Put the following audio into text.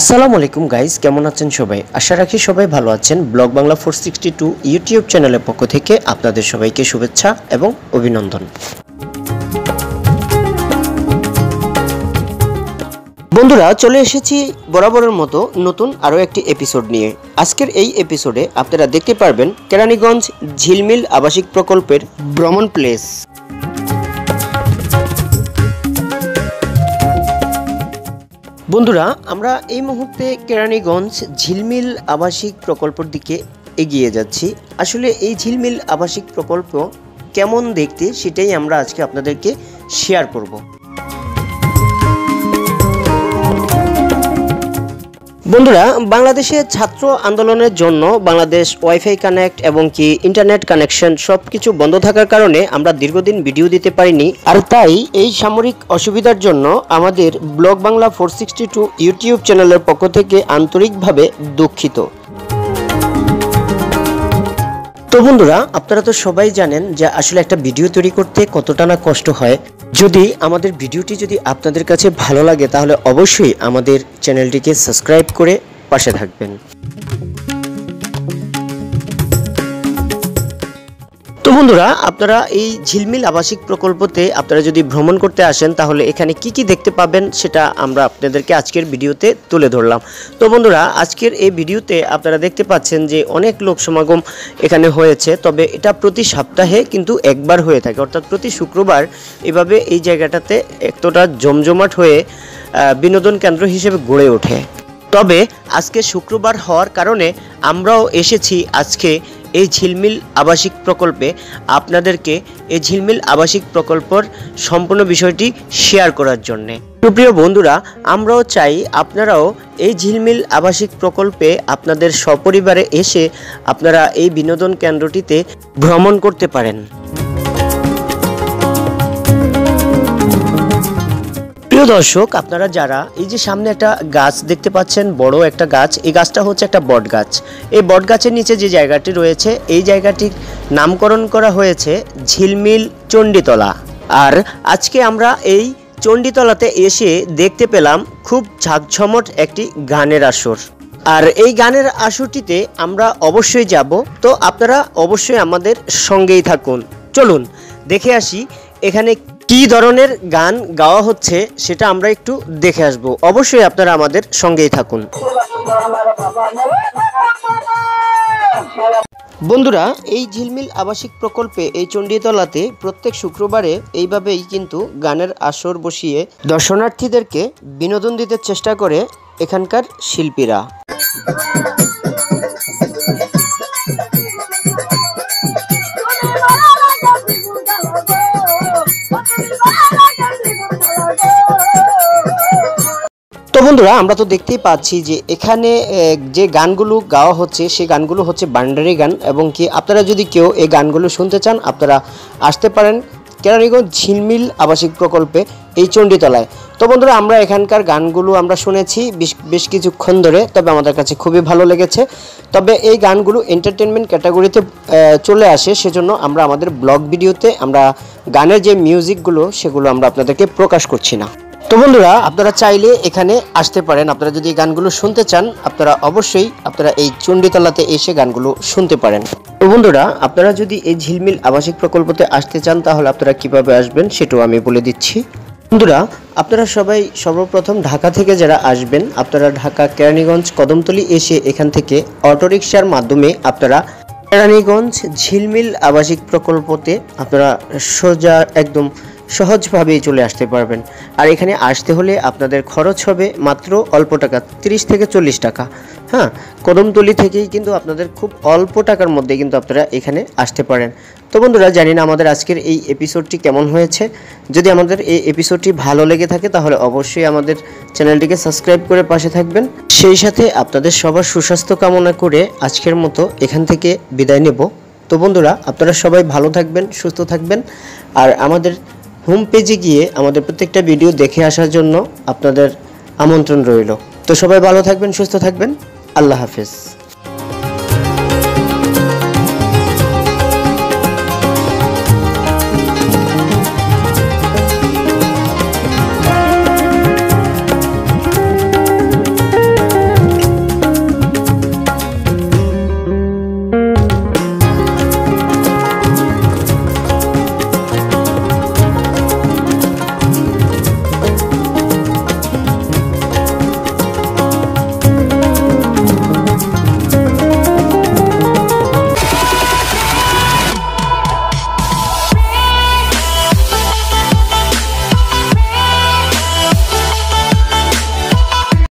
আসসালামু আলাইকুম গাইস, কেমন আছেন সবাই? আশা রাখি সবাই ভালো আছেন। ব্লগ বাংলা 462 ইউটিউব চ্যানেলের পক্ষ থেকে আপনাদের সবাইকে শুভেচ্ছা এবং অভিনন্দন। বন্ধুরা, চলে এসেছি বরাবরের মতো নতুন আরও একটি এপিসোড নিয়ে। আজকের এই এপিসোডে আপনারা দেখতে পারবেন কেরানীগঞ্জ ঝিলমিল আবাসিক প্রকল্পের ভ্রমণ প্লেস। বন্ধুরা, আমরা এই মুহূর্তে কেরানীগঞ্জ ঝিলমিল আবাসিক প্রকল্পের দিকে এগিয়ে যাচ্ছি। আসলে এই ঝিলমিল আবাসিক প্রকল্প কেমন দেখতে সেটাই আমরা আজকে আপনাদেরকে শেয়ার করব। বন্ধুরা, বাংলাদেশে ছাত্র আন্দোলনের জন্য বাংলাদেশ ওয়াইফাই কানেক্ট এবং কি ইন্টারনেট কানেকশন সবকিছু বন্ধ থাকার কারণে আমরা দীর্ঘদিন ভিডিও দিতে পারিনি। আর তাই এই সামরিক অসুবিধার জন্য আমাদের ব্লগ বাংলা 462 ইউটিউব চ্যানেলের পক্ষ থেকে আন্তরিকভাবে দুঃখিত। তো বন্ধুরা, আপনারা তো সবাই জানেন যে আসলে একটা ভিডিও তৈরি করতে কতটা না কষ্ট হয়। যদি আমাদের ভিডিওটি যদি আপনাদের কাছে ভালো লাগে তাহলে অবশ্যই আমাদের চ্যানেলটিকে সাবস্ক্রাইব করে পাশে থাকবেন। তো বন্ধুরা, আপনারা এই ঝিলমিল আবাসিক প্রকল্পতে আপনারা যদি ভ্রমণ করতে আসেন তাহলে এখানে কি কি দেখতে পাবেন সেটা আমরা আপনাদেরকে আজকের ভিডিওতে তুলে ধরলাম। তো বন্ধুরা, আজকের এই ভিডিওতে আপনারা দেখতে পাচ্ছেন যে অনেক লোক সমাগম এখানে হয়েছে, তবে এটা প্রতি সপ্তাহে কিন্তু একবার হয়ে থাকে, অর্থাৎ প্রতি শুক্রবার এভাবে এই জায়গাটাতে এতটা জমজমাট হয়ে বিনোদন কেন্দ্র হিসেবে গড়ে ওঠে। তবে আজকে শুক্রবার হওয়ার কারণে আমরাও এসেছি আজকে এই ঝিলমিল আবাসিক প্রকল্পে আপনাদেরকে এই ঝিলমিল আবাসিক প্রকল্পের সম্পূর্ণ বিষয়টি শেয়ার করার জন্যে। প্রিয় বন্ধুরা, আমরাও চাই আপনারাও এই ঝিলমিল আবাসিক প্রকল্পে আপনাদের সপরিবারে এসে আপনারা এই বিনোদন কেন্দ্রটিতে ভ্রমণ করতে পারেন। প্রিয় দর্শক, আপনারা যারা এই যে সামনে একটা গাছ দেখতে পাচ্ছেন, বড় একটা গাছ, এই গাছটা হচ্ছে একটা বট গাছ। এই বট গাছের নিচে যে জায়গাটি রয়েছে এই জায়গাটির নামকরণ করা হয়েছে ঝিলমিল চণ্ডীতলা। আর আজকে আমরা এই চণ্ডীতলাতে এসে দেখতে পেলাম খুব ঝাঁকঝমট একটি গানের আসর। আর এই গানের আসরটিতে আমরা অবশ্যই যাব, তো আপনারা অবশ্যই আমাদের সঙ্গেই থাকুন। চলুন দেখে আসি এখানে কি ধরনের গান গাওয়া হচ্ছে সেটা আমরা একটু দেখে আসব। অবশ্যই আপনারা আমাদের সঙ্গেই থাকুন। বন্ধুরা, এই ঝিলমিল আবাসিক প্রকল্পে এই চণ্ডীতলাতে প্রত্যেক শুক্রবারে এইভাবেই কিন্তু গানের আসর বসিয়ে দর্শনার্থীদেরকে বিনোদন দিতে চেষ্টা করে এখানকার শিল্পীরা। তো বন্ধুরা, আমরা তো দেখতেই পাচ্ছি যে এখানে যে গানগুলো গাওয়া হচ্ছে সেই গানগুলো হচ্ছে বান্ডারি গান, এবং কি আপনারা যদি কেউ এই গানগুলো শুনতে চান আপনারা আসতে পারেন কেরানীগঞ্জ ঝিলমিল আবাসিক প্রকল্পে এই চণ্ডীতলায়। তো বন্ধুরা, আমরা এখানকার গানগুলো আমরা শুনেছি বেশ কিছুক্ষণ ধরে, তবে আমাদের কাছে খুবই ভালো লেগেছে। তবে এই গানগুলো এন্টারটেনমেন্ট ক্যাটাগরিতে চলে আসে, সেজন্য আমরা আমাদের ব্লগ ভিডিওতে আমরা গানের যে মিউজিকগুলো সেগুলো আমরা আপনাদেরকে প্রকাশ করছি না। তো বন্ধুরা, আপনারা চাইলে এখানে আসতে পারেন। আপনারা যদি গানগুলো শুনতে চান আপনারা অবশ্যই আপনারা এই চণ্ডীতলাতে এসে গানগুলো শুনতে পারেন। তো বন্ধুরা, আপনারা যদি এই ঝিলমিল আবাসিক প্রকল্পতে আসতে চান তাহলে আপনারা কিভাবে আসবেন সেটাও আমি বলে দিচ্ছি। বন্ধুরা, আপনারা সবাই সর্বপ্রথম ঢাকা থেকে যারা আসবেন আপনারা ঢাকা কেরানীগঞ্জ কদমতলী এসে এখান থেকে অটোরিকশার মাধ্যমে আপনারা কেরানীগঞ্জ ঝিলমিল আবাসিক প্রকল্পতে আপনারা সোজা একদম সহজভাবেই চলে আসতে পারবেন। আর এখানে আসতে হলে আপনাদের খরচ হবে মাত্র অল্প টাকা, 30 থেকে 40 টাকা। হ্যাঁ, কদমতলী থেকেই কিন্তু আপনাদের খুব অল্প টাকার মধ্যে কিন্তু আপনারা এখানে আসতে পারেন। তো বন্ধুরা, জানি না আমাদের আজকের এই এপিসোডটি কেমন হয়েছে। যদি আমাদের এই এপিসোডটি ভালো লেগে থাকে তাহলে অবশ্যই আমাদের চ্যানেলটিকে সাবস্ক্রাইব করে পাশে থাকবেন। সেই সাথে আপনাদের সবার সুস্বাস্থ্য কামনা করে আজকের মতো এখান থেকে বিদায় নেব। তো বন্ধুরা, আপনারা সবাই ভালো থাকবেন, সুস্থ থাকবেন। আর আমাদের হোম পেজে গিয়ে আমাদের প্রত্যেকটা ভিডিও দেখে আসার জন্য আপনাদের আমন্ত্রণ রইল। তো সবাই ভালো থাকবেন, সুস্থ থাকবেন। আল্লাহ হাফেজ।